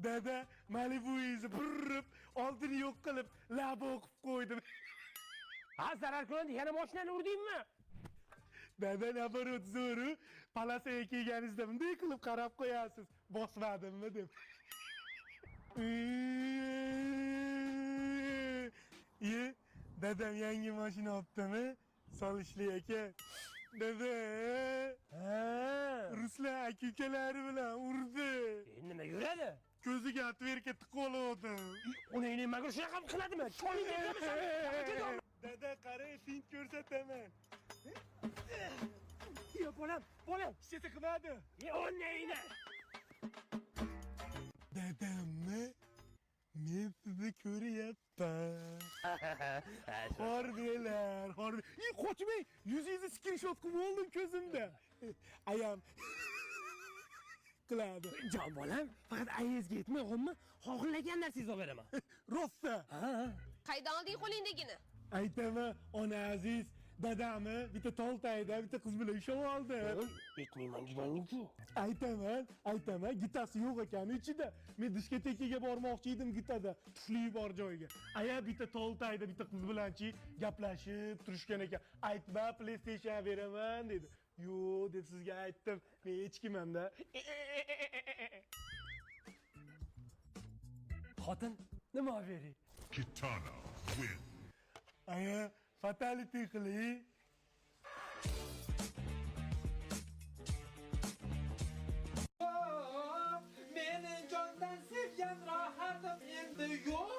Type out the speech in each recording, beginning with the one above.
Dada Malibu izi burrib, oldini yo'q qilib, lab o'qib qo'ydim. Ha, zarar ko'rdi, yana mashinani urdingmi? Dada nabarot zo'ru, palasaga kelganingizda bunday qilib qarab qo'yasiz. Bosmadimmi deb. Ye, dadam yangi mashina olibdimi? Solishli ekan. Dada, Ruslan aka-ukalari bilan urdi. Nima yuradi? Ko'ziga atverka tiqoldi. Uni nimaga shunaqa qiladimi? Cho'ling deyapsan. Dada, qarang, fint ko'rsataman. Yo, bolam. Hech qilmadi. O neydi? Dadammi? Men sizni ko'ryapman. Hordilar. Qochmang. Yuzingizni screenshot qilib oldim ko'zimda. Ayam qiladi. Jon bolam, faqat ayizga yetmay qolma, xohlagan narsangizni olib beraman. Rosta. Qaydan olding qo'lingdagini? Aytaman, ona aziz, dadamni bitta toltayda bitta qiz bilan ushlab oldi. Aytmayman deganingku. Aytaman, gitasi yo'q ekan ichida. Men diskotekaga bormoqchi edim gitada, tufli bor joyga. Aya bitta toltayda bitta qiz bilanchi gaplashib turishgan ekan. Aytma, PlayStation beraman dedi. Yo'q deb sizga aytdim. Men hech kimman-da. Xotin, nima bering? Kitana win. Aya, fatality qiling. Meni jondan sevgan rohatim endi yo'q.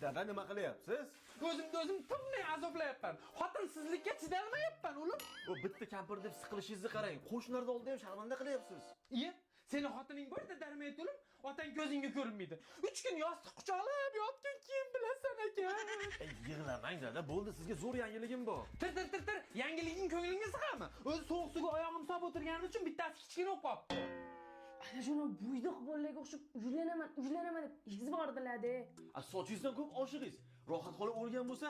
Dada nima qilyapsiz? O'zim tinmay azoblayapman. Xotinsizlikka chidolmayapman, o'lim. O bitta kampir deb siqilishingizni qarang. Qo'shnilarda oldida ham sharmanda qilyapsiz. Iye, seni xotining borda darmaydi, o'lim. Otang ko'zingga ko'rinmaydi. 3 kun yostiq quchoqlab yotgan keyin bilasan ekan. Yig'lamang dada, bo'ldi, sizga zo'r yangiligim bor. Tir. Yangiliging ko'nglingga sig'ami? O'zi sovuq suvga oyog'im solib o'tirganim uchun bittasi kichkina o'qib qolibdi. Ana shuni buydoq bolalarga o'xshab ujlanaman deb yig'izib bordilar-da. Sochingizdan ko'p oshiqingiz. Rohat xola o'lgan bo'lsa,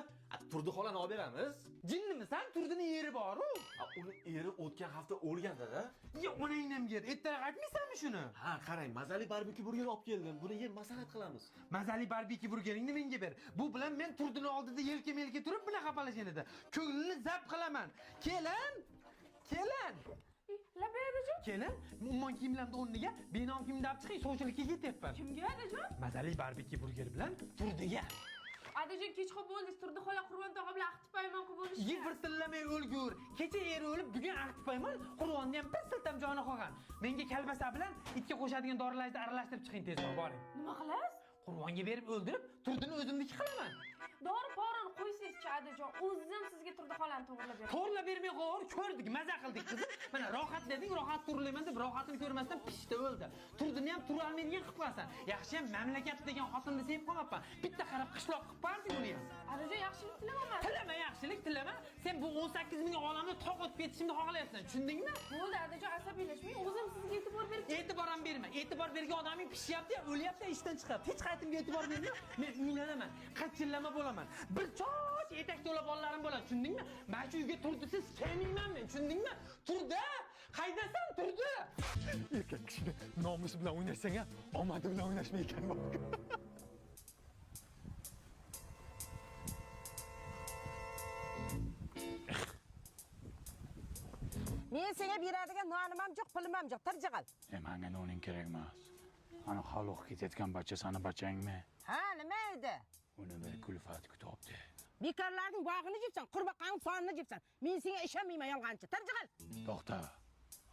Turdi xolani olib beramiz. Jinnimisan? Turdini eri bor-ku. Uni eri o'tgan hafta o'lgan dada. Ya onangdan yer. Ertaga aytmaysanmi shuni? Ha, qarang, mazali barbekü burger olib keldim. Buni yeb maslahat qilamiz. Mazali barbekü burgeringni menga ber. Bu bilan men Turdini oldida yelka-melka turib bunaqa qapalashgan edi. Ko'nglini zabt qilaman. Kelin. Labay adajon. Kelin, ummon kiyimlarni o'rniga benom kiyimda olib chiqing, sovchilikka ketyapman. Kimga adajon? Mazali barbekü burger bilan Turdiga. Adajon kech qolib bo'ldi. Turdi xola Qur'on tog'a bilan aqti paymon qilib bo'lishdi. Yig'irtillamay o'lgur. Kecha eri o'lib, bugun aqti paymon, Qur'onni ham bir siltam joni qolgan. Menga kalbasa bilan itga qo'shadigan dorilarni aralashtirib chiqing tezroq, boring. Nima qilasiz? Qur'onga berib o'ldirib, Turdini o'zimniki qilaman. Dori-porini qo'ysiz-chi adajon. O'zingiz ham sizga Turdi xolani to'g'rilab bering. To'g'rilab bermay qo'yar, ko'rdik, maza qildik qizim. Mana rohat deding, rohat turilayman deb rohatini ko'rmasdan pishda o'ldi. Turdini ham tura olmaydigan qilib qo'yasan. Yaxshi ham mamlakat degan xotinni sevib qolmabman. Bitta qarab qishloq qilib qo'yarding uni ham. Adajon yaxshilik tilamayman. Tilama, yaxshilik tilama. Sen bu 18 ming olamni toq o'tib ketishimni xohlayapsan, tushundingmi? Bo'ldi adajon, asabiylashmang. O'zim sizga e'tibor berib. E'tibor ham berma. E'tibor bergan odaming pishyapti, o'lyapti, ishdan chiqyapti. Hech qaytimga e'tibor berma. Men uylanaman, qachillama bo'laman. Bir choch etak to'la bolalarim bo'ladi, tushundingmi? Men shu uyga Turdisiz kelmayman men, tushundingmi? Turdi! Qaydasan, Turdi? Erkak kishini nomusi bilan o'ynashsang, omadi bilan o'ynashmay ekan bor. Men senga beradigan nonim ham yo'q, pulim ham yo'q. Tirjig'il. Menga noning kerak emas. Ana xaloq ketayotgan bacha sani bachangmi? Ha, nima edi? Uni bir kulfat kutibdi. Bekorlarning bog'ini jibsan, qurbaqaning sonini jibsan. Men senga ishonmayman, yolg'onchi. Tirjig'il. To'xta.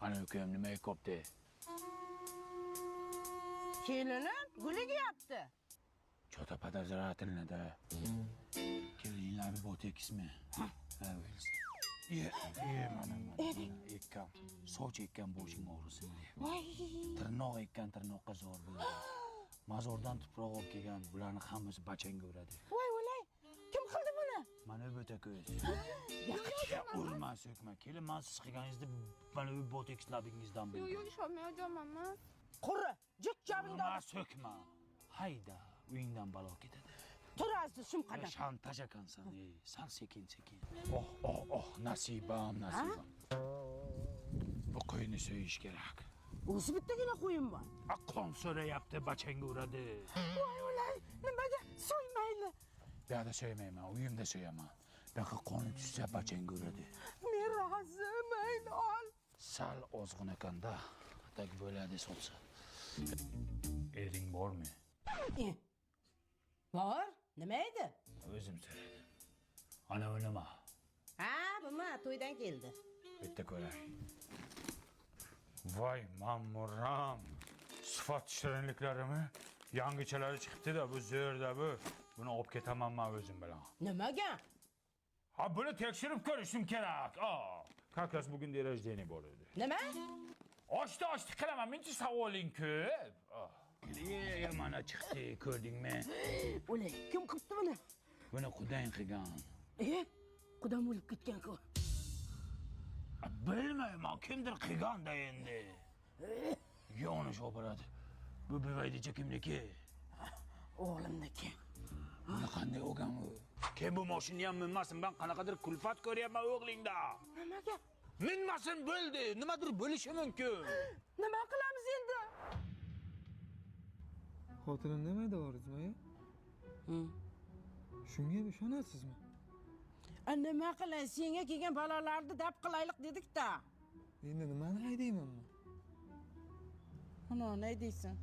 Ana ukam nima qilibdi? Kelinim guliga yapti. Chota подозрательно-da. Kelinlar boteksmi? Ha, o'lsa. Mana. Ekkam. Soch ekkan boshing og'risin deb. Voy. Tirnoq ekkan tirnoqqa zo'r bo'ladi. Mazordan tuproq olib kelgan bularni hammasi bachanga uradi. Voy o'lay. Kim qildi buni? Mana bo'ta ko'z. Urma, so'kma. Kelin men siz qilganingizda mana bu boteks labingizdan bildim. Yo'q, ishonmayapman. Qurri, jik jabingda. Urma, so'kma. Hayda, uyingdan balo ketadi. Tur azdi shum qadar. Shantaj ekansan, san sekin. Oh, nasibam. Bu qo'yni so'yish kerak. o'zi bittagina qo'yim bor. Qon so'rayapti, bachangga uradi. Voy o'lay, nimaga so'ymayli? Buyoqda so'ymayman, uyimda so'yaman. Buyoqqa qoni tushsa bachangga uradi. Men rozi, mayli ol. Sal ozg'in ekanda, tak bo'ladi solsa. Ering bormi? Bor, nima edi? O'zim so'raydi. Ana bu nima? Ha, buma to'ydan keldi. Bitta ko'ray. Voy, ma'muram. Sifat shirinliklarimi? Yangichalari chiqibdi-da, bu zo'rda bu. Buni olib ketaman men o'zim bilan. Nimaga? Ha, buni tekshirib ko'rishim kerak. Как раз bugun rождение bor edi. Nima? Ochdi qilaman, menchi savoling ko'p. Mana chiqdi, ko'rdingmi? O'lay, kim qilibdi buni? Buni qudang qilgan. Qudam o'lib ketgan-ku. Bilmayman, kimdir qilganda endi. Yo'nish operadi. Bu buvaydicha kimniki? O'g'limniki. Buni qanday o'gan u? Kim bu mashinani ham minmasin, ben qanaqadir kulfat ko'ryapman o'g'lingda. Nimaga? Minmasin bo'ldi, nimadir bo'lishi mumkin. Nima qilamiz endi? Xotinim nimaydi o'rizmi? Shunga ishonasizmi? Nima qilay, senga kelgan balolarni dab qilaylik dedik-da. Endi nimani haydayman men? Ana, ne deysan?